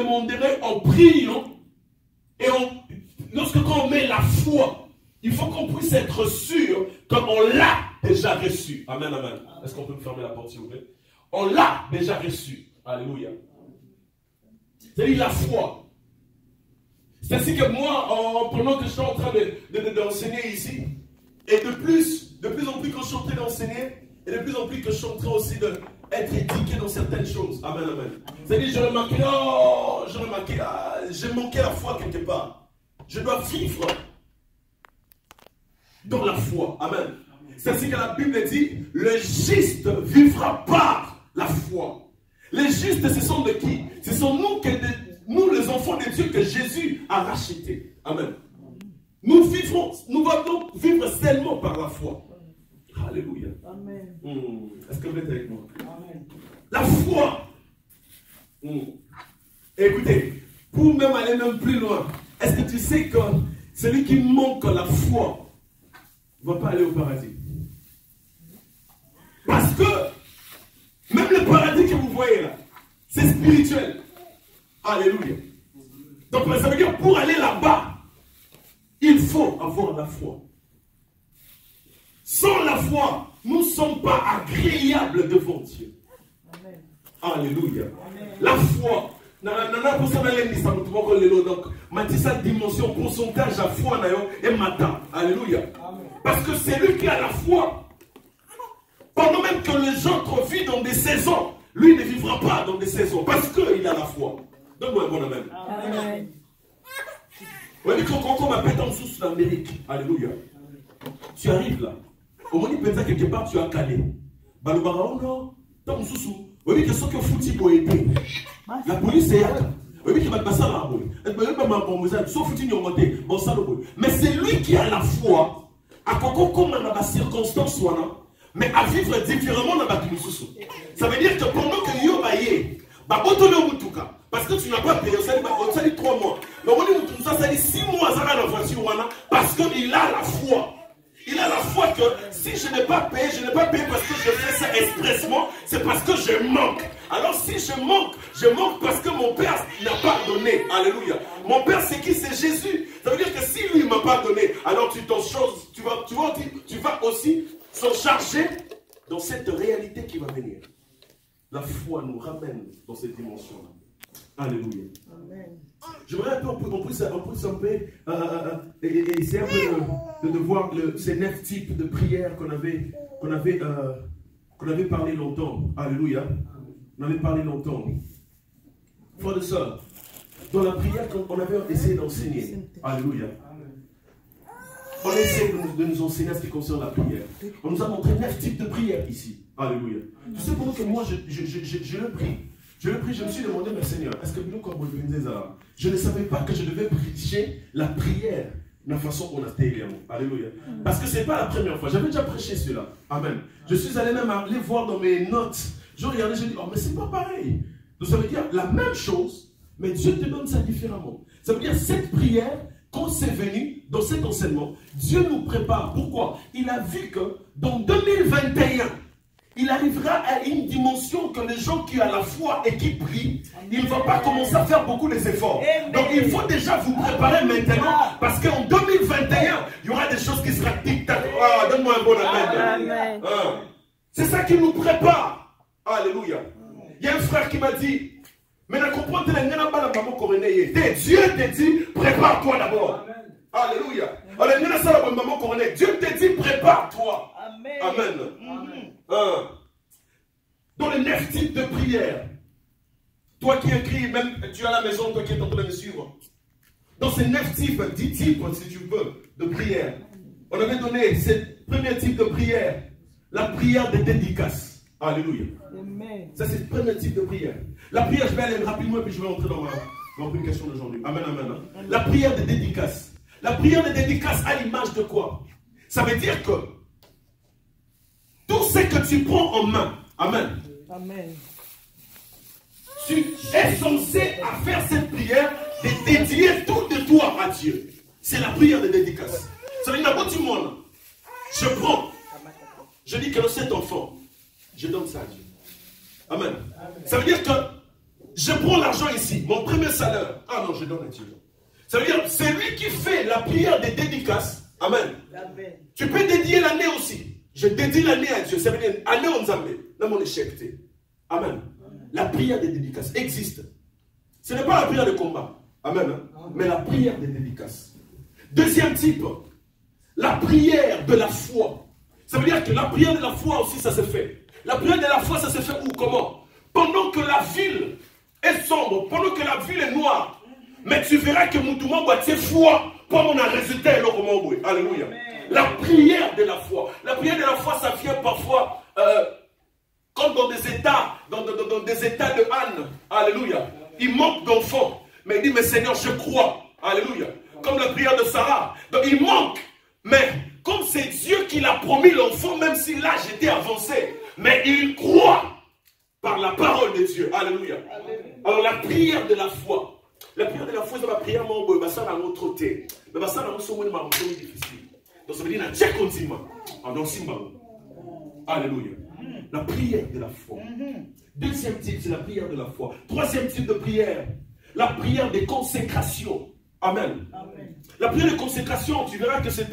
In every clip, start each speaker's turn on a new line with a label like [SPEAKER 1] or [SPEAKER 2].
[SPEAKER 1] demanderait en priant et lorsque quand on met la foi, il faut qu'on puisse être sûr qu'on l'a déjà reçu. Amen, amen. Est-ce qu'on peut me fermer la porte s'il vous plaît? On l'a déjà reçu. Alléluia. C'est-à-dire la foi. C'est ainsi que moi, pendant que je suis en train d'enseigner ici, et de plus en plus que je suis en train d'enseigner, et de plus en plus que je suis en train aussi d'être éduqué dans certaines choses. Amen, amen. C'est-à-dire, je remarquais, j'ai manqué la foi quelque part. Je dois vivre dans la foi. Amen. C'est ainsi que la Bible dit, le juste vivra par la foi. Les justes, ce sont de qui? Ce sont nous les enfants de Dieu que Jésus a rachetés. Amen. Nous allons vivre seulement par la foi. Alléluia. Amen. Est-ce que vous êtes avec moi? Amen. La foi. Écoutez, pour même aller même plus loin, est-ce que tu sais que celui qui manque la foi ne va pas aller au paradis? Parce que même le paradis que vous voyez là, c'est spirituel. Alléluia. Donc ça veut dire pour aller là-bas, il faut avoir la foi. Sans la foi, nous ne sommes pas agréables devant Dieu. Amen. Alléluia. Amen. La foi. Donc, cette dimension, pourcentage à foi et matin. Alléluia. Amen. Parce que c'est lui qui a la foi. Pendant même que les gens vivent dans des saisons, lui ne vivra pas dans des saisons parce qu'il a la foi. Donne-moi un bon amen. Amen. On dit qu'on m'appelle dans sous l'Amérique. Alléluia. Tu arrives là. Au moins, il peut dire quelque part, tu as calé. Balobara, oh non. Tant sous. On dit que ce que foutu pour aider. La police est là. On dit qu'il va passer à la boule. Mais c'est lui qui a la foi. À quoi comme dans la circonstance, mais à vivre différemment dans la sous. Ça veut dire que pendant que yo baye, parce que tu n'as pas payé, ça dit 3 mois. Mais on dit ça dit 6 mois à la voiture, parce qu'il a la foi. Il a la foi que si je n'ai pas payé, je n'ai pas payé parce que je fais ça expressement, c'est parce que je manque. Alors si je manque parce que mon Père n'a pas donné. Alléluia. Mon Père c'est qui? C'est Jésus. Ça veut dire que si lui ne m'a pas donné, alors tu vas aussi s'en charger dans cette réalité qui va venir. La foi nous ramène dans cette dimension-là. Alléluia. Amen. J'aimerais un peu, on puisse un peu essayer un peu de voir ces 9 types de prières qu'on avait parlé longtemps. Alléluia. On avait parlé longtemps. Frères et sœurs, dans la prière qu'on avait essayé d'enseigner. Alléluia. On a essayé de nous enseigner ce qui concerne la prière. On nous a montré 9 types de prières ici. Alléluia. Tu sais pourquoi que moi je le prie. Je me suis demandé, mais Seigneur, est-ce que nous, comme je ne savais pas que je devais prêcher la prière de la façon qu'on a fait. Alléluia. Parce que ce n'est pas la première fois. J'avais déjà prêché cela. Amen. Je suis allé même aller voir dans mes notes. Je regardais, je dis, oh, mais c'est pas pareil. Donc ça veut dire la même chose, mais Dieu te donne ça différemment. Ça veut dire cette prière, quand c'est venu dans cet enseignement, Dieu nous prépare. Pourquoi? Il a vu que dans 2021, il arrivera à une dimension que les gens qui ont la foi et qui prient, ils ne vont pas commencer à faire beaucoup d'efforts. Donc il faut déjà vous préparer maintenant, parce qu'en 2021, il y aura des choses qui seront tic-tac. Ah, donne-moi un bon amen. C'est ça qui nous prépare. Alléluia. Il y a un frère qui m'a dit, mais ne comprends pas, Dieu te dit, prépare-toi d'abord. Alléluia. Dieu te dit, prépare-toi. Amen. Dans les 9 types de prières, toi qui écris, même tu es à la maison, toi qui es en train de me suivre, dans ces 9 types, 10 types, si tu veux, de prières, on avait donné ce premier type de prière, la prière de dédicace. Alléluia. Amen. Ça, c'est le premier type de prière. La prière, je vais aller rapidement et puis je vais entrer dans ma prédication d'aujourd'hui. Amen, amen. La prière de dédicace. La prière de dédicace a l'image de quoi? Ça veut dire que tout ce que tu prends en main, amen. Amen. Tu es censé à faire cette prière de dédier tout de toi à Dieu. C'est la prière de dédicace. Ça veut dire que tout le monde, je prends, je dis que cet enfant, je donne ça à Dieu. Amen. Ça veut dire que je prends l'argent ici. ici, mon premier salaire, ah non, je donne à Dieu. Ça veut dire, c'est lui qui fait la prière des dédicaces. Amen. Amen. Tu peux dédier l'année aussi. Je dédie l'année à Dieu. Ça veut dire, année on Zambé, dans mon échec. Amen. Amen. La prière des dédicaces existe. Ce n'est pas la prière de combat. Amen. Hein? Amen. Mais la prière des dédicaces. Deuxième type, la prière de la foi. Ça veut dire que la prière de la foi aussi, ça se fait. La prière de la foi, ça se fait où? Comment? Pendant que la ville est sombre, pendant que la ville est noire, mais tu verras que Moutouma doit être foi pour mon résultat. Alléluia. La prière de la foi. La prière de la foi, ça vient parfois comme dans des états, dans des états de Anne. Alléluia. Il manque d'enfants. Mais il dit, mais Seigneur, je crois. Alléluia. Comme la prière de Sarah. Donc il manque. Mais comme c'est Dieu qui l'a promis l'enfant, même si l'âge était avancé, mais il croit par la parole de Dieu. Alléluia. Alors la prière de la foi. La prière de la foi, c'est la prière de ça dans notre côté. Mais ça dans notre difficile. Donc ça veut dire alléluia. La prière de la foi. Deuxième type, c'est la prière de la foi. Troisième type de prière, la prière de consécration. Amen. Amen. La prière de consécration, tu verras que c'est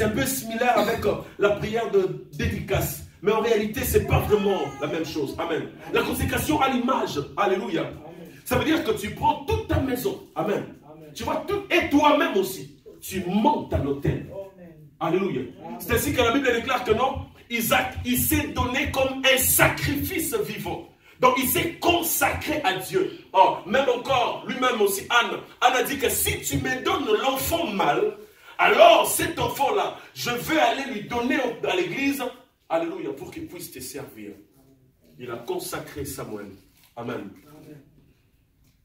[SPEAKER 1] un peu similaire avec la prière de dédicace. Mais en réalité, ce n'est pas vraiment la même chose. Amen. La consécration à l'image. Alléluia. Amen. Ça veut dire que tu prends toute ta maison. Amen. Amen. Tu vois tout, et toi-même aussi. Tu montes à l'autel. Alléluia. C'est ainsi que la Bible déclare que non, Isaac, il s'est donné comme un sacrifice vivant. Donc il s'est consacré à Dieu. Oh, même encore, lui-même aussi, Anne a dit que si tu me donnes l'enfant mâle, alors cet enfant-là, je vais aller lui donner à l'église, alléluia, pour qu'il puisse te servir. Il a consacré Samuel. Amen.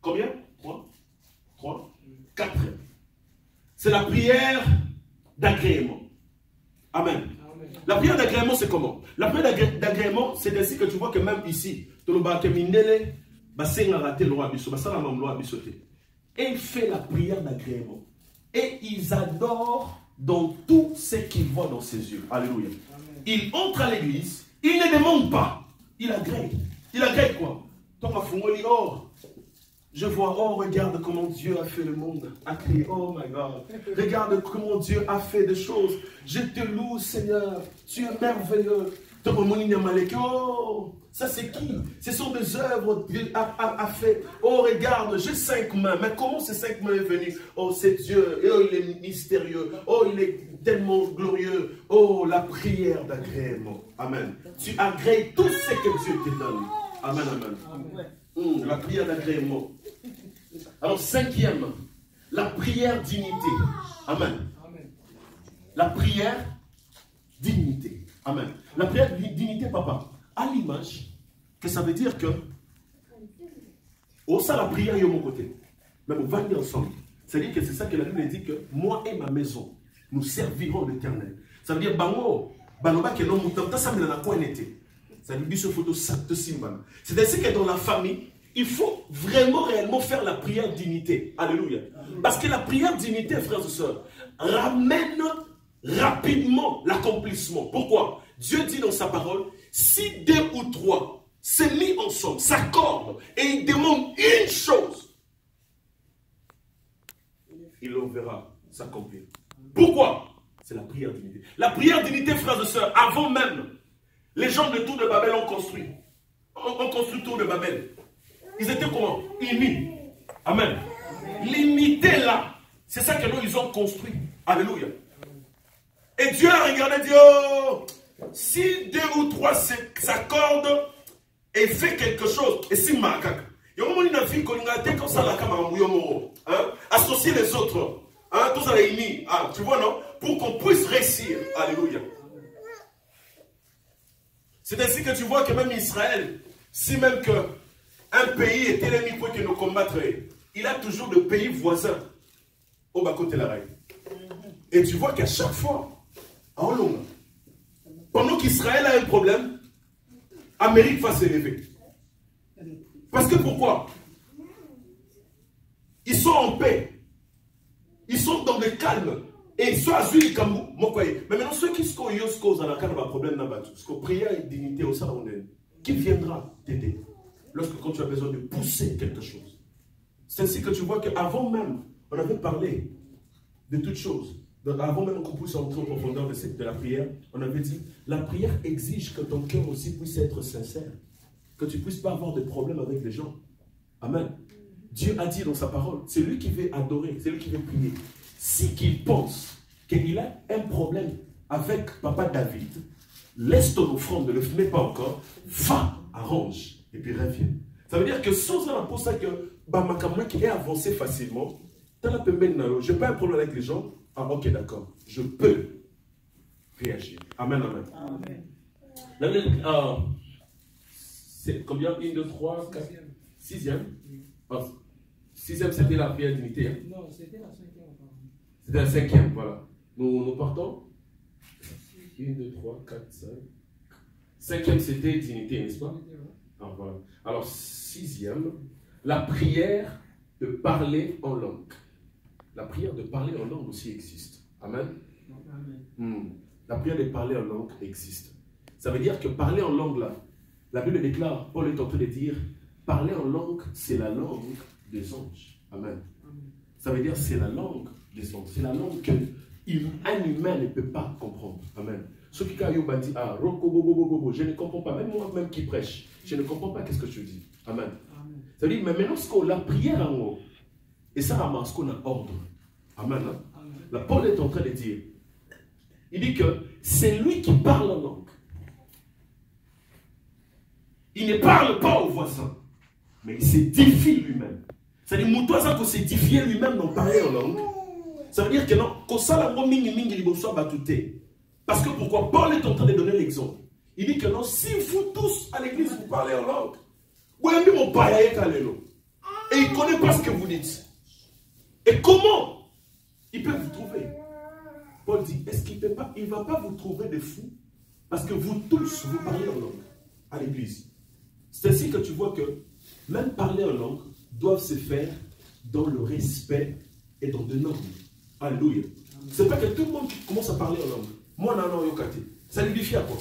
[SPEAKER 1] Combien? 3, 4. C'est la prière d'agrément. Amen. La prière d'agrément, c'est comment? La prière d'agrément, c'est ainsi que tu vois que même ici, et il fait la prière d'agrément. Et ils adorent dans tout ce qu'ils voient dans ses yeux. Alléluia. Amen. Il entre à l'église, il ne demande pas, il agrée. Il agrée quoi? Je vois, oh regarde comment Dieu a fait le monde, a créé, oh my God. Regarde comment Dieu a fait des choses. Je te loue Seigneur, tu es merveilleux. Oh, ça c'est qui? Ce sont des œuvres que Dieu a fait. Oh regarde, j'ai 5 mains, mais comment ces 5 mains est venu? Oh c'est Dieu, oh il est mystérieux, oh il est tellement glorieux. Oh la prière d'agrément, amen. Tu agrées tout ce que Dieu te donne. Amen, amen. La prière d'agrément. Alors, cinquième, la prière dignité. Amen. La prière dignité. Amen. La prière dignité, papa, à l'image que ça veut dire que, oh, ça, la prière est au mon côté. Mais on va aller ensemble. C'est-à-dire que c'est ça que la Bible dit que moi et ma maison, nous servirons l'Éternel. Ça veut dire, bango, banoba que non mouton, ça me l'a quoi n'était. Ça veut dire ce photo de Simban. C'est ainsi que dans la famille, il faut vraiment réellement faire la prière dignité. Alléluia. Parce que la prière dignité, frères et sœurs, ramène rapidement l'accomplissement. Pourquoi? Dieu dit dans sa parole, si 2 ou 3 se mis ensemble, s'accordent et ils demandent une chose, il en verra s'accomplir. Pourquoi? C'est la prière dignité. La prière dignité, frères et sœurs, avant même, les gens de Tour de Babel ont construit. On construit Tour de Babel. Ils étaient comment? Unis. Amen. L'unité là, c'est ça que nous ils ont construit. Alléluia. Et Dieu a regardé et dit, oh, si 2 ou 3 s'accordent et fait quelque chose, et si macaque, il y a un moment où il a vu qu'on a été comme ça la caméra, associer les autres, hein, tous réunis, ah, tu vois non? Pour qu'on puisse réussir. Alléluia. C'est ainsi que tu vois que même Israël, si même qu'un pays est ennemi pour que nous combattre, il a toujours de pays voisins au bas côté de la règle. Et tu vois qu'à chaque fois, en long, pendant qu'Israël a un problème, l'Amérique va s'élever. Parce que pourquoi? Ils sont en paix. Ils sont dans le calme. Et ils sont à Zuli Kambu. Mais maintenant, ceux qui sont dans un problème, parce que prière et dignité au sein, qui viendra t'aider lorsque quand tu as besoin de pousser quelque chose? C'est ainsi que tu vois qu'avant même, on avait parlé de toutes choses. Donc, avant même qu'on puisse entrer en profondeur de la prière, on avait dit, la prière exige que ton cœur aussi puisse être sincère. Que tu ne puisses pas avoir de problème avec les gens. Amen. Dieu a dit dans sa parole, c'est lui qui veut adorer, c'est lui qui veut prier. Si qu'il pense qu'il a un problème avec papa David, laisse ton offrande, ne le mets pas encore, va, arrange, et puis reviens. Ça veut dire que sans un pour ça que Bamakamwa qui est avancé facilement, je n'ai pas un problème avec les gens, ah ok d'accord, je peux réagir. Amen, amen. Amen. C'est combien? 1, 2, 3, 4, 6e. Oh, 6e, c'était la prière d'unité. Hein?
[SPEAKER 2] Non, c'était la 5e.
[SPEAKER 1] C'était la 5e, voilà. Nous partons. 1, 2, 3, 4, 5. 5e, c'était d'unité, n'est-ce pas? Ah, voilà. Alors, 6e, la prière de parler en langue. La prière de parler en langue aussi existe. Amen. Amen. La prière de parler en langue existe. Ça veut dire que parler en langue, là, la Bible déclare, Paul est en train de dire, parler en langue, c'est la langue des anges. Amen. Ça veut dire c'est la langue des anges. C'est la langue qu'un humain ne peut pas comprendre. Amen. Ceux qui ont dit, ah, je ne comprends pas, même moi-même qui prêche, je ne comprends pas qu'est-ce que tu dis. Amen. Ça veut dire, mais maintenant, ce qu'on la prière en haut, et ça ramasse qu'on a ordre. Amen. Hein? La Paul est en train de dire, il dit que c'est lui qui parle en langue. Il ne parle pas au voisin, mais il s'édifie lui-même. C'est-à-dire, Moutouaza qu'on s'édifier lui-même dans parler en langue. Ça veut dire que non, qu'on s'en parce que pourquoi Paul est en train de donner l'exemple. Il dit que non, si vous tous à l'église vous parlez en langue, vous aimez mon païen Kalelo. Et il ne connaît pas ce que vous dites. Et comment il peut vous trouver? Paul dit, est-ce qu'il ne va pas vous trouver des fous? Parce que vous tous, vous parlez en langue à l'église. C'est ainsi que tu vois que même parler en langue doivent se faire dans le respect et dans de normes. Alléluia. Ce n'est pas que tout le monde commence à parler en langue. Moi, non, yokate. Ça l'édifie à quoi?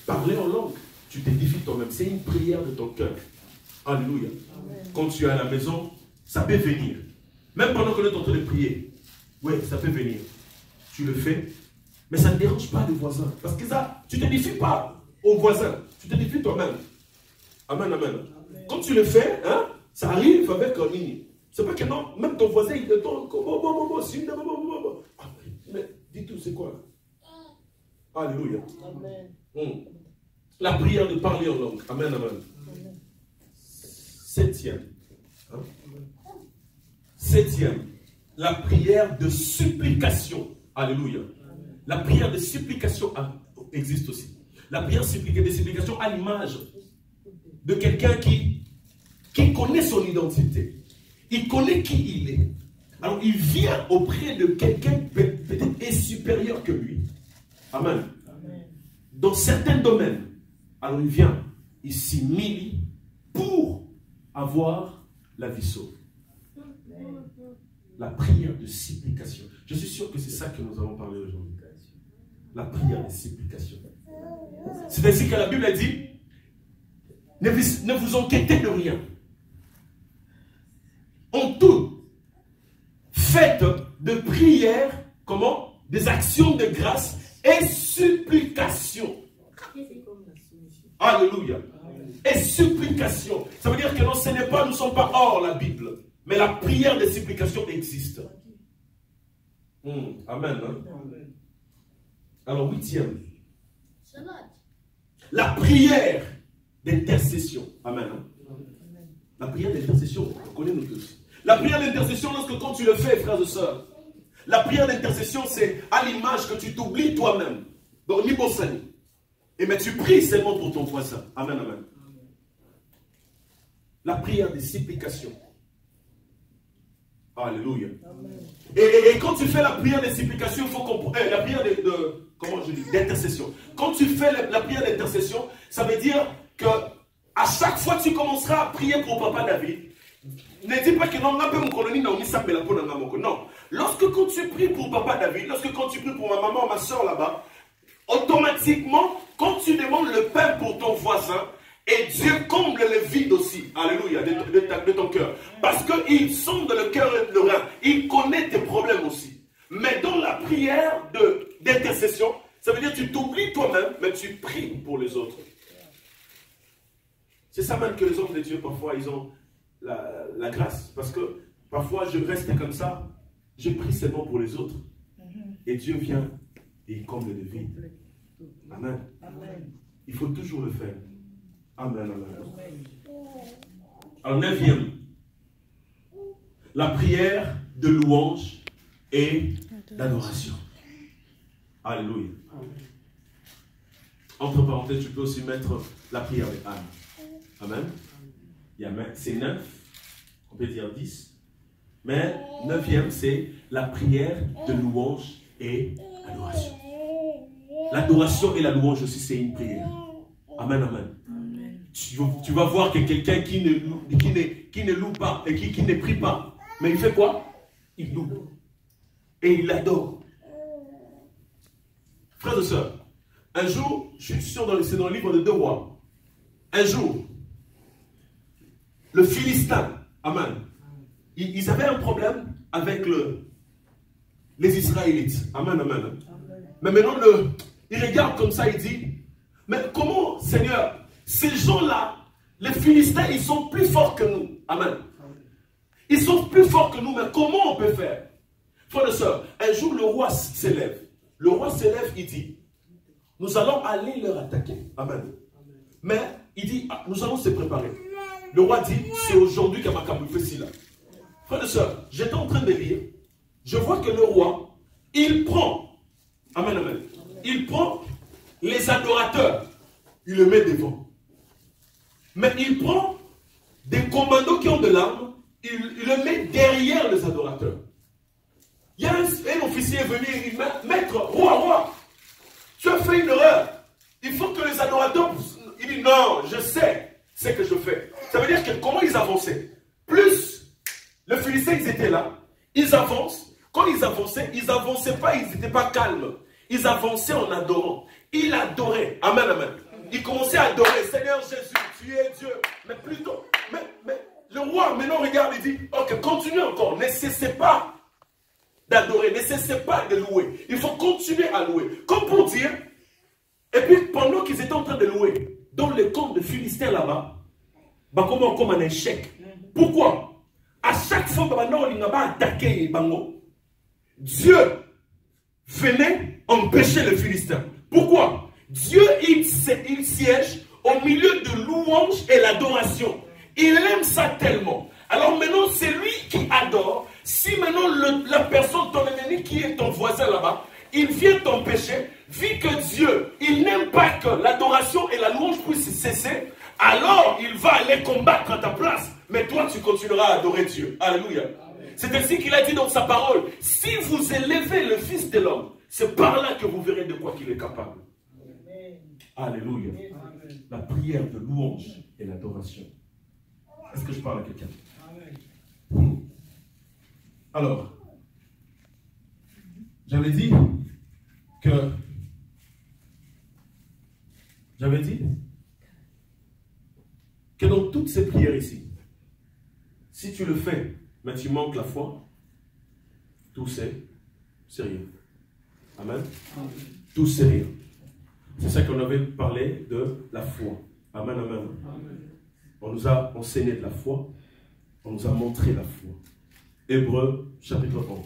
[SPEAKER 1] Parler en langue, tu t'édifies toi-même. C'est une prière de ton cœur. Alléluia. Amen. Quand tu es à la maison, ça peut venir. Même pendant que tu es en train de prier, oui, ça peut venir. Tu le fais, mais ça ne dérange pas les voisins. Parce que ça, tu ne t'édifies pas aux voisins. Tu t'édifies toi-même. Amen, amen. Amen. Quand tu le fais, hein, ça arrive avec un mini. C'est pas que non, même ton voisin, il te donne. Mais dis tout, c'est quoi? Alléluia. Amen. La prière de parler en langue. Amen, amen. 7e. Hein? 7e. La prière de supplication. Alléluia. La prière de supplication existe aussi. La prière de supplication à l'image de quelqu'un qui connaît son identité. Il connaît qui il est. Alors il vient auprès de quelqu'un peut-être est supérieur que lui. Amen. Amen. Dans certains domaines. Alors il vient, il s'humilie pour avoir la vie sauve. La prière de supplication. Je suis sûr que c'est ça que nous allons parler aujourd'hui. La prière de supplication. C'est ainsi que la Bible a dit, ne vous inquiétez de rien. En tout, faites de prières, comment? Des actions de grâce et supplication. Alléluia. Et supplication. Ça veut dire que non, ce n'est pas, nous ne sommes pas hors la Bible. Mais la prière de supplication existe. Amen. Hein? Alors, 8e. La prière d'intercession. Amen. Hein? La prière d'intercession, on connaît nous tous. La prière d'intercession, quand tu le fais, frères et sœurs, la prière d'intercession, c'est à l'image que tu t'oublies toi-même. Donc, ni bossani. Et mais tu pries seulement pour ton voisin. Amen, amen. La prière de supplication. Alléluia. Et quand tu fais la prière de supplication, il faut comprendre. La prière comment je dis, d'intercession. Quand tu fais la prière d'intercession, ça veut dire que à chaque fois que tu commenceras à prier pour papa David, ne dis pas que non, non. Lorsque quand tu pries pour papa David, quand tu pries pour ma maman, ma soeur là-bas, automatiquement, quand tu demandes le pain pour ton voisin, Et Dieu comble le vide aussi, alléluia, de ton cœur. Parce qu'il sonde le cœur et le rein. Il connaît tes problèmes aussi. Mais dans la prière d'intercession, ça veut dire que tu t'oublies toi-même, mais tu pries pour les autres. C'est ça même que les hommes de Dieu, parfois, ils ont la grâce. Parce que parfois, je reste comme ça, je prie seulement pour les autres. Et Dieu vient et il comble le vide. Amen. Il faut toujours le faire. Amen, amen. Alors, 9e, la prière de louange et d'adoration. Alléluia. Entre parenthèses, tu peux aussi mettre la prière de Anne. Amen. C'est 9, on peut dire 10. Mais 9e, c'est la prière de louange et adoration. L'adoration et la louange aussi, c'est une prière. Amen, amen. Tu vas voir que quelqu'un qui ne loue pas et qui ne prie pas, mais il fait quoi? Il loue. Et il adore. Frères et sœurs, un jour, je suis sûr, c'est dans le livre de 2 Rois. Un jour, le Philistin, amen, ils avaient un problème avec les Israélites. Amen, amen. Mais maintenant, il regarde comme ça, il dit, mais comment, Seigneur, ces gens-là, les Philistins, ils sont plus forts que nous. Amen. Ils sont plus forts que nous, mais comment on peut faire? Frères et sœurs, un jour, le roi s'élève. Le roi s'élève, il dit, nous allons aller leur attaquer. Amen. Mais, il dit, nous allons se préparer. Le roi dit, c'est aujourd'hui que ma fait ci là. Frères et sœurs, j'étais en train de lire. Je vois que le roi, il prend, amen, amen, il prend les adorateurs, il le met devant. Mais il prend des commandos qui ont de l'arme, il le met derrière les adorateurs. Il y a un officier venu, il dit, maître, roi, tu as fait une erreur. Il faut que les adorateurs, il dit, non, je sais ce que je fais. Ça veut dire que comment ils avançaient? Plus les Philistins, ils étaient là, ils avancent. Quand ils avançaient pas, ils n'étaient pas calmes. Ils avançaient en adorant. Il adorait. Amen, amen. Il commençait à adorer. Seigneur Jésus, tu es Dieu. Mais plutôt, mais le roi, maintenant regarde, il dit, ok, continue encore. Ne cessez pas d'adorer. Ne cessez pas de louer. Il faut continuer à louer. Comme pour dire, et puis pendant qu'ils étaient en train de louer, dans le camp de Philistins là-bas, comme un échec. Pourquoi? À chaque fois que on a attaqué Bango, Dieu venait empêcher les Philistins. Pourquoi? Dieu, il siège au milieu de louange et l'adoration. Il aime ça tellement. Alors maintenant, c'est lui qui adore. Si maintenant la personne, ton ennemi qui est ton voisin là-bas, il vient t'empêcher, vu que Dieu, il n'aime pas que l'adoration et la louange puissent cesser, alors il va aller combattre à ta place. Mais toi, tu continueras à adorer Dieu. Alléluia. C'est ainsi qu'il a dit dans sa parole, si vous élevez le Fils de l'homme, c'est par là que vous verrez de quoi qu'il est capable. Alléluia. La prière de louange et l'adoration. Est-ce que je parle à quelqu'un? Alors, j'avais dit que dans toutes ces prières ici, si tu le fais, mais tu manques la foi, tout c'est rien. Amen. Tout c'est rien. C'est ça qu'on avait parlé de la foi. Amen, amen. On nous a enseigné de la foi. On nous a montré la foi. Hébreux, chapitre 11.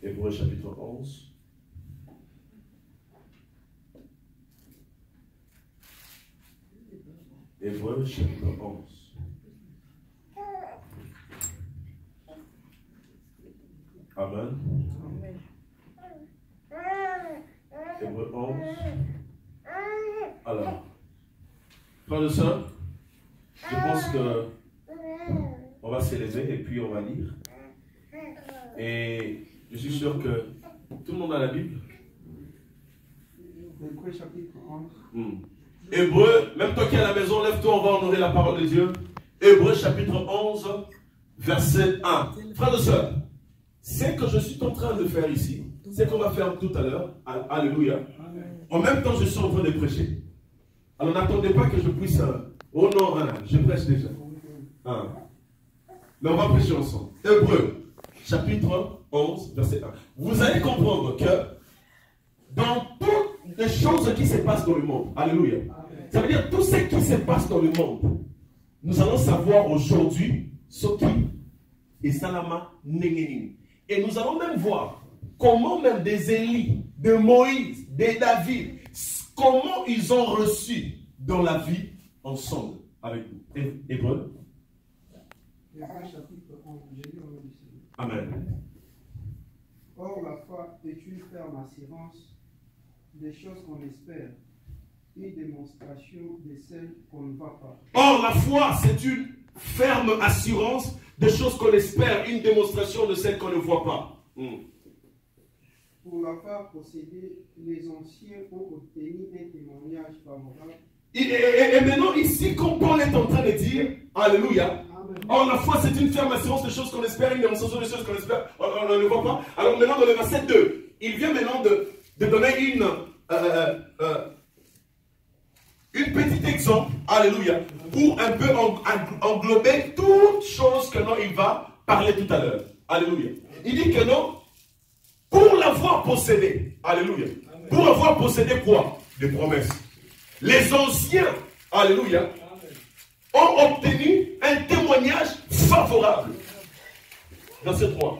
[SPEAKER 1] Hébreux, chapitre 11. Hébreux, chapitre 11. Amen. Hébreux 11. Alors, frères et sœurs, je pense que on va s'élever et puis on va lire. Et je suis sûr que tout le monde a la Bible.
[SPEAKER 2] Hébreux chapitre 11.
[SPEAKER 1] Hébreux, même toi qui es à la maison, lève-toi, on va honorer la parole de Dieu. Hébreux chapitre 11, verset 1. Frères et sœurs, ce que je suis en train de faire ici, c'est qu'on va faire tout à l'heure. Alléluia. En même temps, je suis en train de prêcher. Alors n'attendez pas que je puisse... oh non, je prêche déjà. Mais on va prêcher ensemble. Hébreux, chapitre 11, verset 1. Vous allez comprendre que dans toutes les choses qui se passent dans le monde, alléluia, ça veut dire tout ce qui se passe dans le monde, nous allons savoir aujourd'hui ce qui est Salama Nengenini. Et nous allons même voir comment même des Élie, de Moïse, de David, comment ils ont reçu dans la vie ensemble avec nous. Hébreux.
[SPEAKER 2] Chapitre 11, j'ai lu au nom du Seigneur.
[SPEAKER 1] Amen.
[SPEAKER 2] Or, la foi est une ferme assurance des choses qu'on espère, une démonstration de celles qu'on ne voit pas.
[SPEAKER 1] Or, la foi, c'est une ferme assurance des choses qu'on espère, une démonstration de celles qu'on ne voit pas.
[SPEAKER 2] Pour l'avoir possédé, les anciens ont obtenu un témoignage favorable.
[SPEAKER 1] Et maintenant, ici, comme Paul est en train de dire, alléluia, or la foi c'est une ferme assurance des choses qu'on espère, une démonstration des choses qu'on espère, on ne voit pas. Alors maintenant, dans le verset 2, il vient maintenant de donner une petite exemple, alléluia, pour un peu englober toutes choses que non, il va parler tout à l'heure. Alléluia. Il dit que non, pour l'avoir possédé, alléluia, pour avoir possédé quoi? Des promesses. Les anciens, alléluia, ont obtenu un témoignage favorable. Verset 3.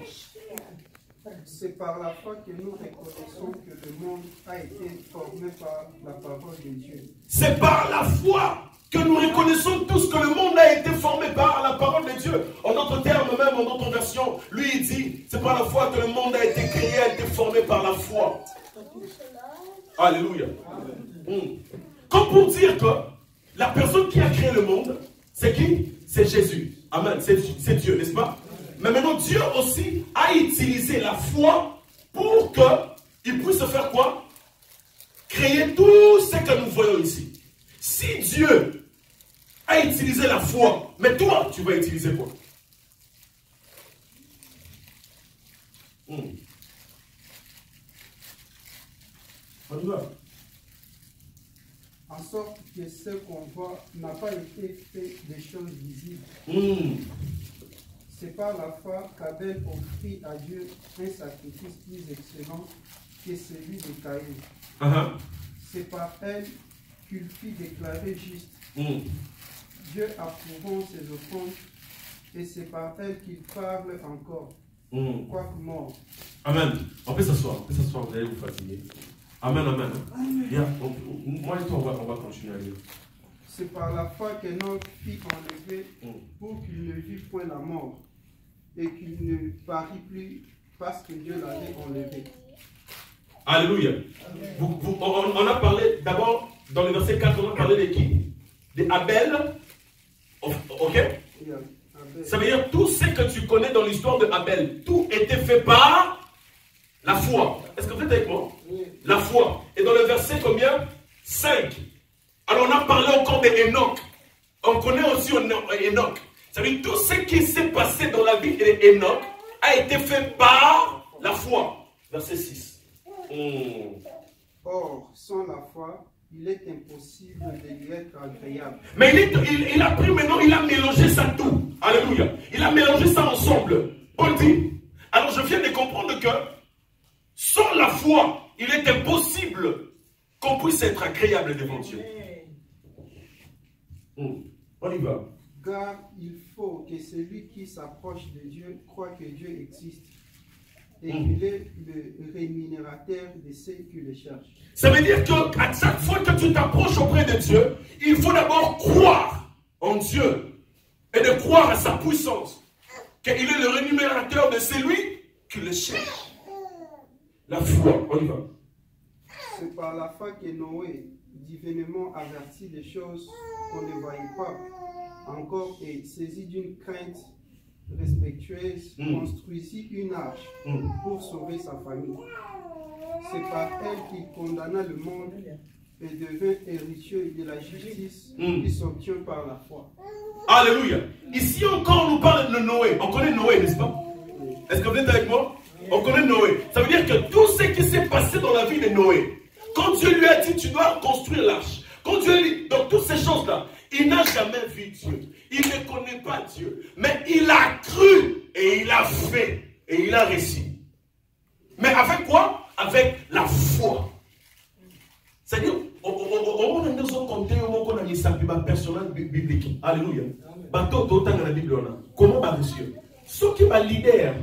[SPEAKER 2] C'est par la foi que nous reconnaissons que le monde a été formé par la parole de Dieu.
[SPEAKER 1] C'est par la foi que nous reconnaissons tous que le monde a été formé par la parole de Dieu. En d'autres termes, même en d'autres versions, lui il dit, c'est par la foi que le monde a été créé, a été formé par la foi. Alléluia. Comme pour dire que la personne qui a créé le monde, c'est qui? C'est Jésus. Amen. C'est Dieu, n'est-ce pas? Mais maintenant, Dieu aussi a utilisé la foi pour qu'il puisse faire quoi? Créer tout ce que nous voyons ici. Si Dieu a utilisé la foi, mais toi, tu vas utiliser quoi? On y va.
[SPEAKER 2] En sorte que ce qu'on voit n'a pas été fait des choses visibles. C'est par la foi qu'Abel offrit à Dieu un sacrifice plus excellent que celui de Caïn. C'est par elle qu'il fut déclaré juste. Dieu approuvant ses offrandes, et c'est par elle qu'il parle encore, quoique mort.
[SPEAKER 1] Amen. On peut s'asseoir, vous allez vous fatiguer. Amen, amen. Bien, moi et toi, on va continuer à lire.
[SPEAKER 2] C'est par la foi qu'Enoch fut enlevé pour qu'il ne vit point la mort et qu'il ne parit plus parce que Dieu l'avait enlevé.
[SPEAKER 1] Alléluia. On a parlé d'abord, dans le verset 4, on a parlé de qui? De Abel. Ok? Ça veut dire tout ce que tu connais dans l'histoire de Abel, tout était fait par la foi. Est-ce que vous êtes avec moi? La foi. Et dans le verset combien? 5. Alors on a parlé encore d'Enoch. On connaît aussi Enoch. Ça veut dire tout ce qui s'est passé dans la vie d'Enoch a été fait par la foi. Verset 6.
[SPEAKER 2] Or, sans la foi, il est impossible de lui être agréable.
[SPEAKER 1] Mais il a pris maintenant, il a mélangé ça tout. Alléluia. Il a mélangé ça ensemble. Paul dit, alors je viens de comprendre que sans la foi, il est impossible qu'on puisse être agréable devant Dieu. On y va.
[SPEAKER 2] Car il faut que celui qui s'approche de Dieu croit que Dieu existe et qu'il est le rémunérateur de ceux qui le cherchent.
[SPEAKER 1] Ça veut dire qu'à chaque fois que tu t'approches auprès de Dieu, il faut d'abord croire en Dieu et de croire à sa puissance, qu'il est le rémunérateur de celui qui le cherche. La foi, on y va.
[SPEAKER 2] C'est par la foi que Noé, divinement averti des choses qu'on ne voyait pas encore et saisi d'une crainte respectueuse, construisit une arche pour sauver sa famille. C'est par elle qu'il condamna le monde et devint héritier de la justice qui s'obtient par la foi.
[SPEAKER 1] Alléluia. Ici encore on nous parle de Noé. On connaît Noé, n'est-ce pas? Est-ce que vous êtes avec moi? On connaît Noé. Ça veut dire que tout ce qui s'est passé dans la vie de Noé Quand Dieu lui a dit, tu dois construire l'arche. Quand Dieu lui dit, donc toutes ces choses-là, il n'a jamais vu Dieu. Il ne connaît pas Dieu. Mais il a cru et il a fait et il a réussi. Mais avec quoi? Avec la foi. C'est-à-dire, on a nous compté on a mis un personnage biblique. Alléluia. Comment va réussir? Ceux qui sont leaders,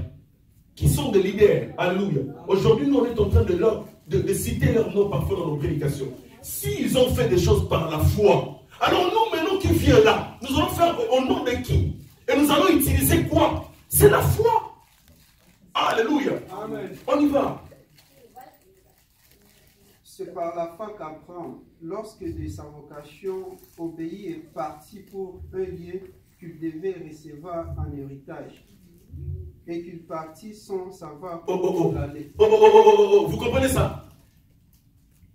[SPEAKER 1] qui sont des leaders, alléluia. Aujourd'hui, nous on est en train de citer leur nom parfois dans nos prédications. S'ils ont fait des choses par la foi, alors nous maintenant qui vient là, nous allons faire au nom de qui? Et nous allons utiliser quoi? C'est la foi. Alléluia.
[SPEAKER 2] Amen.
[SPEAKER 1] On y va.
[SPEAKER 2] C'est par la foi qu'Abraham, lorsque de sa vocation obéit, est parti pour un lieu qu'il devait recevoir en héritage. Et qu'il partit sans savoir où il allait.
[SPEAKER 1] Vous comprenez ça?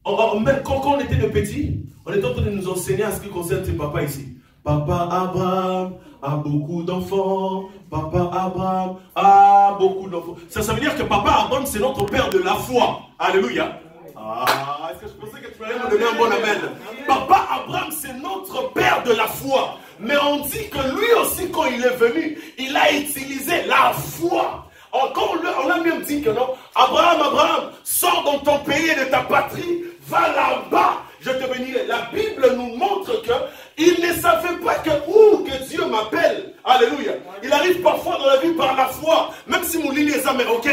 [SPEAKER 1] Même quand on était de petits, on était en train de nous enseigner à ce qui concerne ses papas ici. Papa Abraham a beaucoup d'enfants. Papa Abraham a beaucoup d'enfants. Ça veut dire que Papa Abraham, c'est notre père de la foi. Alléluia. Ah, est-ce que je pensais que tu allais me donner un bon amen? Papa Abraham, c'est notre père de la foi. Mais on dit que lui aussi, quand il est venu, il a utilisé la foi. Encore, on a même dit que non. Abraham, sors dans ton pays et de ta patrie, va là-bas, je te bénirai. La Bible nous montre que il ne savait pas que Dieu m'appelle. Alléluia. Il arrive parfois dans la vie par la foi. Même si mon lit les a, mais ok,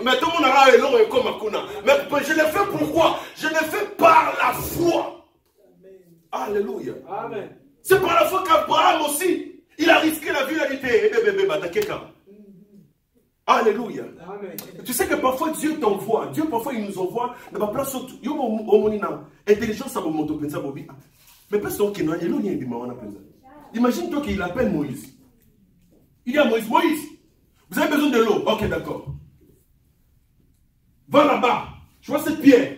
[SPEAKER 1] mais tout le monde a long et comme Akuna. Mais je l'ai fait pourquoi? Je l'ai fait par la foi. Alléluia.
[SPEAKER 2] Amen.
[SPEAKER 1] C'est par la foi qu'Abraham aussi, il a risqué la vie, il a dit, alléluia.
[SPEAKER 2] Amen.
[SPEAKER 1] Tu sais que parfois Dieu t'envoie. Dieu parfois il nous envoie. Intelligence, ça va monter. Mais parce qu'il imagine-toi qu'il appelle Moïse. Il dit à Moïse, Moïse, vous avez besoin de l'eau. Ok, d'accord. Va là-bas. Tu vois cette pierre.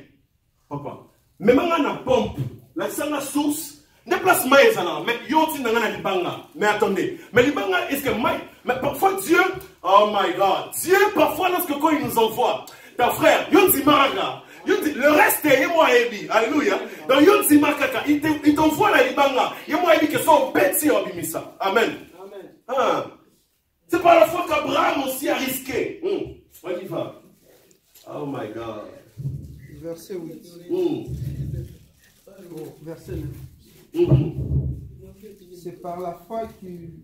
[SPEAKER 1] Papa. Mais maintenant, on a pompe. La source. Déplace maïs là, mais yoti n'angana libanga. Mais attendez, mais libanga est-ce que maïs? Mais parfois Dieu, oh my God, Dieu parfois lorsque quand il nous envoie, ta frère, yoti maraga, le reste est moi ebi, alléluia. Donc yoti makaka, il t'envoie la libanga, moi ebi que son bêtis obimisa. Amen.
[SPEAKER 2] Amen.
[SPEAKER 1] Ah. C'est par la foi qu'Abraham aussi a risqué. On y va. Oh my God.
[SPEAKER 2] Verset 8. Verset 9. C'est par la foi qu'il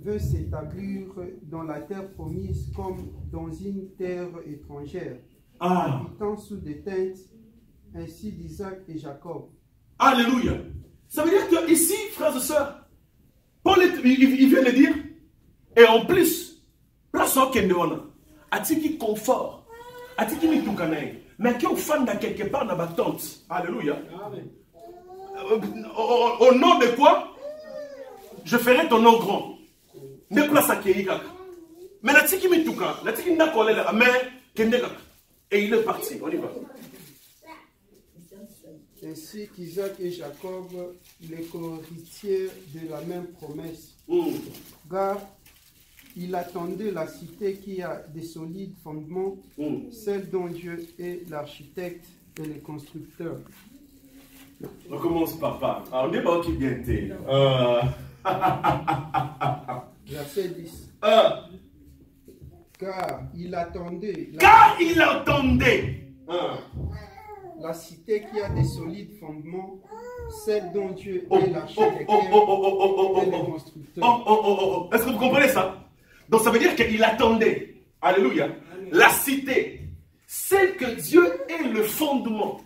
[SPEAKER 2] veut s'établir dans la terre promise comme dans une terre étrangère, habitant sous des tentes, ainsi d'Isaac et Jacob.
[SPEAKER 1] Alléluia. Ça veut dire que ici, frères et sœurs, Paul il vient de dire, et en plus, place au Kendeona, atiki confort, atiki mitukanaï, mais qui est au fan de quelque part dans ma tente. Alléluia.
[SPEAKER 2] Amen.
[SPEAKER 1] Au nom de quoi? Je ferai ton nom grand. Ne place à Kéika. Mais la tiki mituka, la tiki n'a collé la mais Kendega. Et il est parti. On y va.
[SPEAKER 2] Ainsi qu'Isaac et Jacob, les co-héritiers de la même promesse. Car il attendait la cité qui a des solides fondements, celle dont Dieu est l'architecte et le constructeur.
[SPEAKER 1] On commence par pas. Alors, on n'est pas qui bien été.
[SPEAKER 2] Verset 10. Car il attendait. La cité qui a des solides fondements, celle dont Dieu est l'architecte et le constructeur.
[SPEAKER 1] Est-ce que vous comprenez ça? Donc ça veut dire qu'il attendait. Alléluia. La cité, celle que Dieu est le fondement.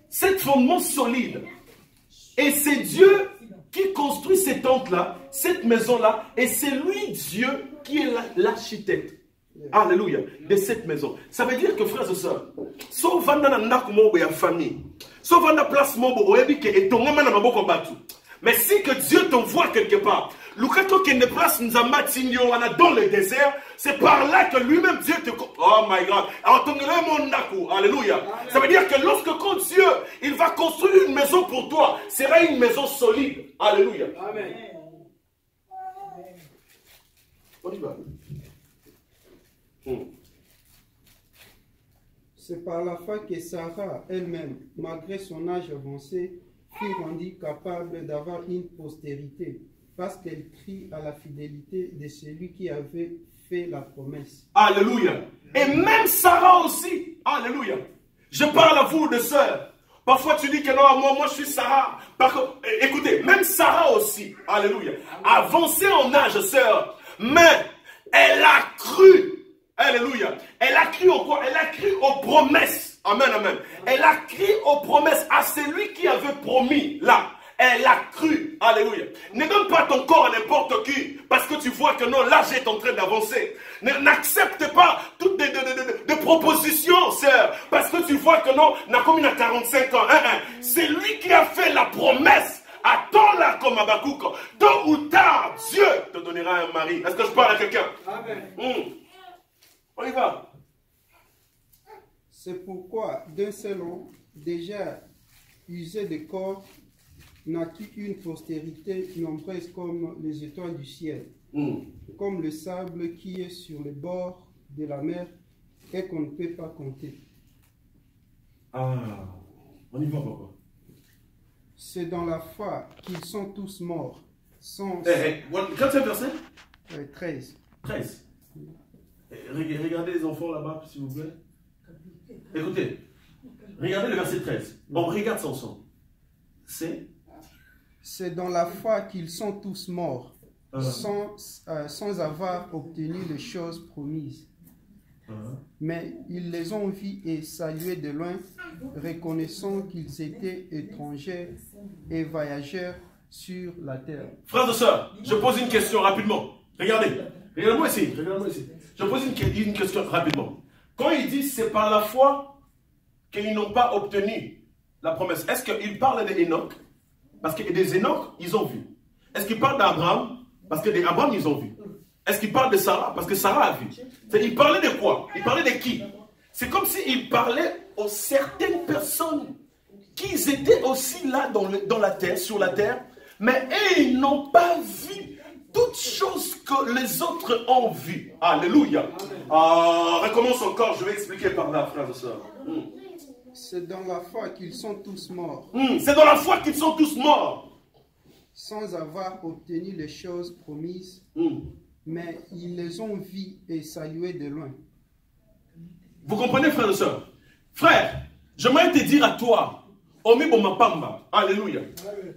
[SPEAKER 1] Cet fondement solide. Et c'est Dieu qui construit ces tentes-là, cette maison-là, et c'est lui, Dieu, qui est l'architecte. Alléluia. De cette maison. Ça veut dire que, frères et sœurs, sauf dans la famille, sauf dans la place et ton mais si que Dieu t'envoie quelque part, dans le désert, c'est par là que lui-même Dieu te... Oh my God. Alléluia. Ça veut dire que lorsque quand Dieu, il va construire une maison pour toi, sera une maison solide. Alléluia.
[SPEAKER 2] Amen.
[SPEAKER 1] On y va.
[SPEAKER 2] C'est par la foi que Sarah elle-même, malgré son âge avancé, fut rendue capable d'avoir une postérité, parce qu'elle crie à la fidélité de celui qui avait fait la promesse.
[SPEAKER 1] Alléluia. Et même Sarah aussi. Alléluia. Je parle à vous de sœurs. Parfois tu dis que non, moi je suis Sarah. Écoutez, même Sarah aussi. Alléluia. Avancée en âge, sœur. Mais elle a cru. Alléluia. Elle a cru au quoi? Elle a cru aux promesses. Amen, amen. Elle a cru aux promesses à celui qui avait promis là. Elle a cru. Alléluia. Ne donne pas ton corps à n'importe qui parce que tu vois que non, l'âge est en train d'avancer. N'accepte pas toutes des propositions, sœur, parce que tu vois que non, n'a comme il a 45 ans. C'est lui qui a fait la promesse. Attends-la comme Habakkuk. Tôt ou tard, Dieu te donnera un mari. Est-ce que je parle à quelqu'un?
[SPEAKER 2] Amen.
[SPEAKER 1] On y va.
[SPEAKER 2] C'est pourquoi, d'un seul homme, déjà usé de corps, naquit une postérité nombreuse comme les étoiles du ciel, comme le sable qui est sur les bords de la mer et qu'on ne peut pas compter.
[SPEAKER 1] Ah, on y va, papa.
[SPEAKER 2] C'est dans la foi qu'ils sont tous morts.
[SPEAKER 1] Quand c'est le verset
[SPEAKER 2] 13.
[SPEAKER 1] 13. Regardez les enfants là-bas, s'il vous plaît. Écoutez, regardez le verset 13. On regarde ça ensemble.
[SPEAKER 2] C'est dans la foi qu'ils sont tous morts, sans avoir obtenu les choses promises. Mais ils les ont vus et salués de loin, reconnaissant qu'ils étaient étrangers et voyageurs sur la terre.
[SPEAKER 1] Frères et sœurs, je pose une question rapidement. Regardez, regardez-moi ici, Je pose une question rapidement. Quand il dit c'est par la foi qu'ils n'ont pas obtenu la promesse, est-ce qu'il parle d'Enoch? Parce que des Enoch, ils ont vu. Est-ce qu'il parle d'Abraham? Parce que des Abraham, ils ont vu. Est-ce qu'il parle de Sarah? Parce que Sarah a vu. Il parlait de quoi? Il parlait de qui? C'est comme s'il parlait aux certaines personnes qui étaient aussi là dans la terre, sur la terre, mais ils n'ont pas vu toutes choses que les autres ont vues. Alléluia. Recommence encore, je vais expliquer par là, frères et sœurs.
[SPEAKER 2] C'est dans la foi qu'ils sont tous morts.
[SPEAKER 1] C'est dans la foi qu'ils sont tous morts.
[SPEAKER 2] Sans avoir obtenu les choses promises, mais ils les ont vus et salués de loin.
[SPEAKER 1] Vous comprenez, frères et sœurs? Frère, j'aimerais te dire à toi, Omi Bomapamba, alléluia.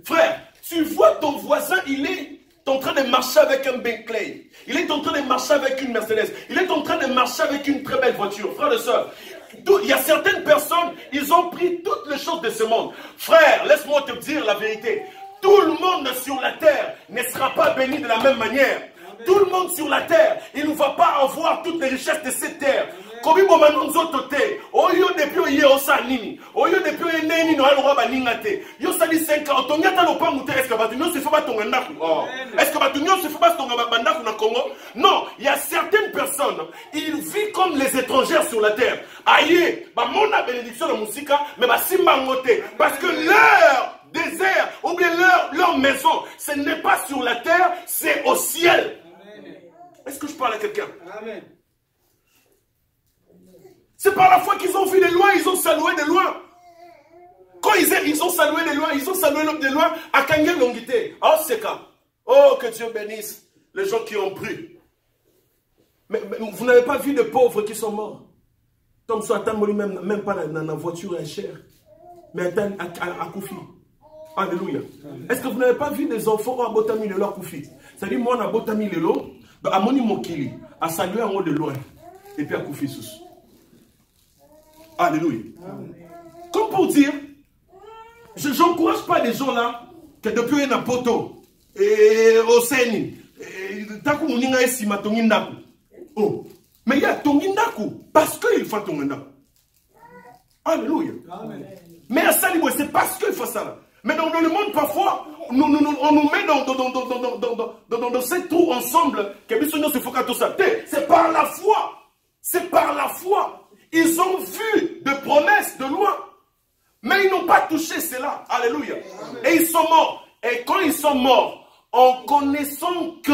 [SPEAKER 1] Frère, tu vois ton voisin, il est en train de marcher avec un Bentley. Il est en train de marcher avec une Mercedes. Il est en train de marcher avec une très belle voiture. Frère et sœurs, il y a certaines personnes, ils ont pris toutes les choses de ce monde. Frère, laisse-moi te dire la vérité. Tout le monde sur la terre ne sera pas béni de la même manière. Tout le monde sur la terre, il ne va pas avoir toutes les richesses de cette terre. Kobi bomano nzoto te. Oyo depuis oye osa nini. Oyo depuis oye neni no alo ba ningate. Yo sali 5 ans. Tonyata lo pangu te. Est-ce que batunyo se fait pas ton ndaku? Est-ce que batunyo se fait pas ton bandaku na Congo? Non, il y a certaines personnes, ils vivent comme les étrangers sur la terre. Aïe, ba mona bénédiction de musika, mais ba simba ngote parce que leur désert ou bien leur maison, ce n'est pas sur la terre, c'est au ciel. Est-ce que je parle à quelqu'un?
[SPEAKER 2] Amen.
[SPEAKER 1] C'est par la foi qu'ils ont vu de loin, ils ont salué de loin. Quand ils ont salué de loin, ils ont salué de loin à Kangé Longité. Oh, c'est quand? Oh, que Dieu bénisse les gens qui ont pris. Mais vous n'avez pas vu de pauvres qui sont morts. Comme ça, même pas dans la voiture chère. Mais à Koufi. Alléluia. Est-ce que vous n'avez pas vu des enfants à Botami de leur Koufi? C'est-à-dire, moi, à Botami de l'eau, à Moni Mokili, à saluer en haut de loin. Et puis à Koufi sous. Alléluia. Comme pour dire, je n'encourage pas les gens là, que depuis un poto, et au Seni, taku muninga esima tongindaku. Oh, mais il y a tongindaku, parce qu'il faut tongindaku. Alléluia. Mais à Saliboué, c'est parce qu'il faut ça là. Mais dans le monde, parfois, on nous met dans ces trous ensemble, que se faut tout ça. C'est par la foi. C'est par la foi. Ils ont vu de promesses de loin. Mais ils n'ont pas touché cela. Alléluia. Et ils sont morts. Et quand ils sont morts, en connaissant que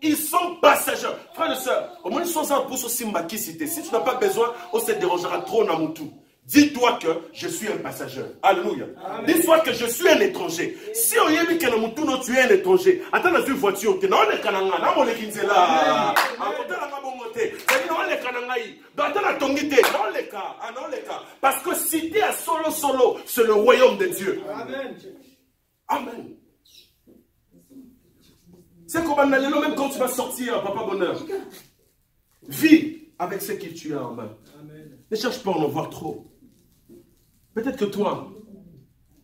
[SPEAKER 1] Ils sont passagers. Frères et sœurs, au moins ils sont un peu sur Simbakisité. Si tu n'as pas besoin, on se dérangera trop dans mon tout. Dis-toi que je suis un passager. Alléluia. Dis-toi que je suis un étranger. Si on y est mis que tu es un étranger, attends dans une voiture, tu es dans le cananga, dans le kinzela, parce que si tu es à solo, c'est le royaume de Dieu. Amen. Amen. C'est comme un allélo, même quand tu vas sortir, papa bonheur. Vis avec ce que tu as en main. Amen. Ne cherche pas à en voir trop. Peut-être que toi,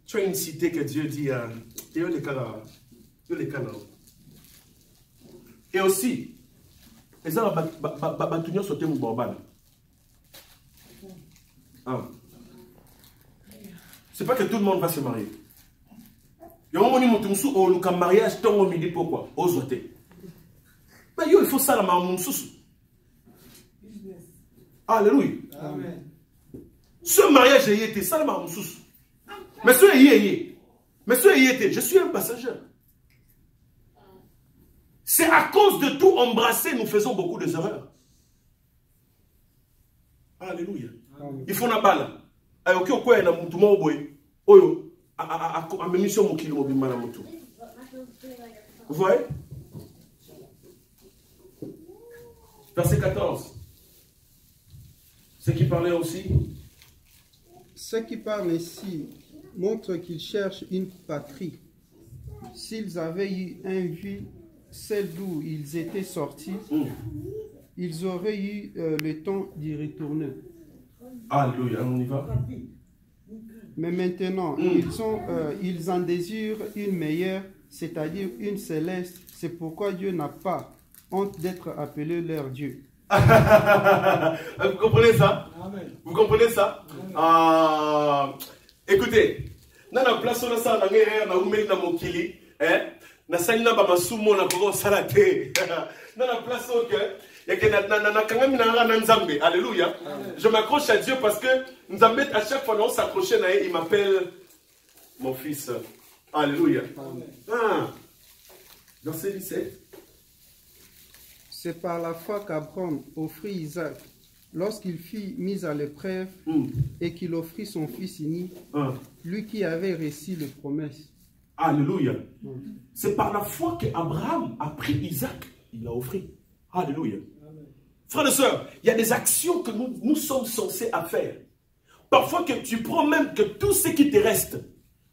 [SPEAKER 1] tu as une cité que Dieu dit, et aussi, c'est pas que tout le monde va se marier. Il y a un moment où le mariage tombe au midi pourquoi? Mais il faut ça la maman. Alléluia. Amen. Ce mariage est été ça la maman. Mais je suis un passager. C'est à cause de tout embrasser, nous faisons beaucoup d'erreurs. Alléluia. Amen. Il faut la balle. Vous voyez? Verset 14. Ce qui parlait aussi.
[SPEAKER 2] Ceux qui parlent ici montrent qu'ils cherchent une patrie. S'ils avaient eu un vue, celle d'où ils étaient sortis, ils auraient eu le temps d'y retourner.
[SPEAKER 1] Alléluia, on y va.
[SPEAKER 2] Mais maintenant, ils en désirent une meilleure, c'est-à-dire une céleste. C'est pourquoi Dieu n'a pas honte d'être appelé leur Dieu.
[SPEAKER 1] Vous comprenez ça? Amen. Vous comprenez ça? Écoutez, dans la place où on a ça, alléluia. Je m'accroche à Dieu parce que nous à chaque fois on s'accroche à il m'appelle mon fils. Alléluia. Verset 17.
[SPEAKER 2] C'est par la foi qu'Abraham offrit Isaac lorsqu'il fut mis à l'épreuve et qu'il offrit son fils unique, lui qui avait reçu les promesses.
[SPEAKER 1] Alléluia. C'est par la foi qu'Abraham a pris Isaac, il l'a offert. Alléluia. Frères et sœurs, il y a des actions que nous sommes censés à faire. Parfois que tu prends même que tout ce qui te reste,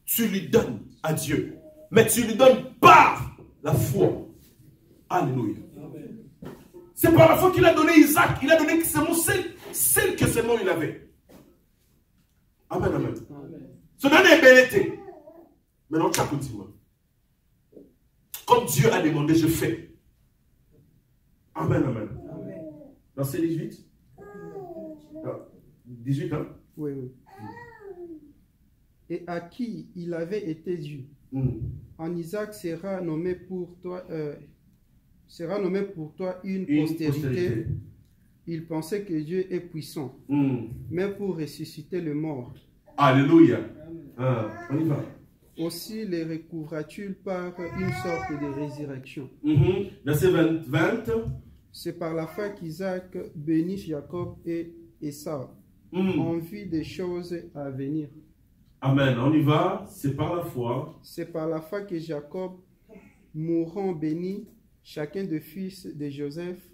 [SPEAKER 1] tu lui donnes à Dieu. Mais tu lui donnes par la foi. Alléluia. C'est par la foi qu'il a donné Isaac. Il a donné seulement celle que seulement il avait. Amen, amen. Ce nom est bel. Maintenant, tu as continué. Comme Dieu a demandé, je fais. Amen, amen. Verset 18. 18, hein?
[SPEAKER 2] Oui, oui. Et à qui il avait été dû. En Isaac sera nommé pour toi une postérité. Il pensait que Dieu est puissant, mais pour ressusciter le mort.
[SPEAKER 1] Alléluia. On y va.
[SPEAKER 2] Aussi les recouvra-t-il par une sorte de résurrection.
[SPEAKER 1] Verset 20.
[SPEAKER 2] C'est par la foi qu'Isaac bénit Jacob et Esau en vue des choses à venir.
[SPEAKER 1] Amen. On y va. C'est par la foi.
[SPEAKER 2] C'est par la foi que Jacob, mourant béni, chacun des fils de Joseph,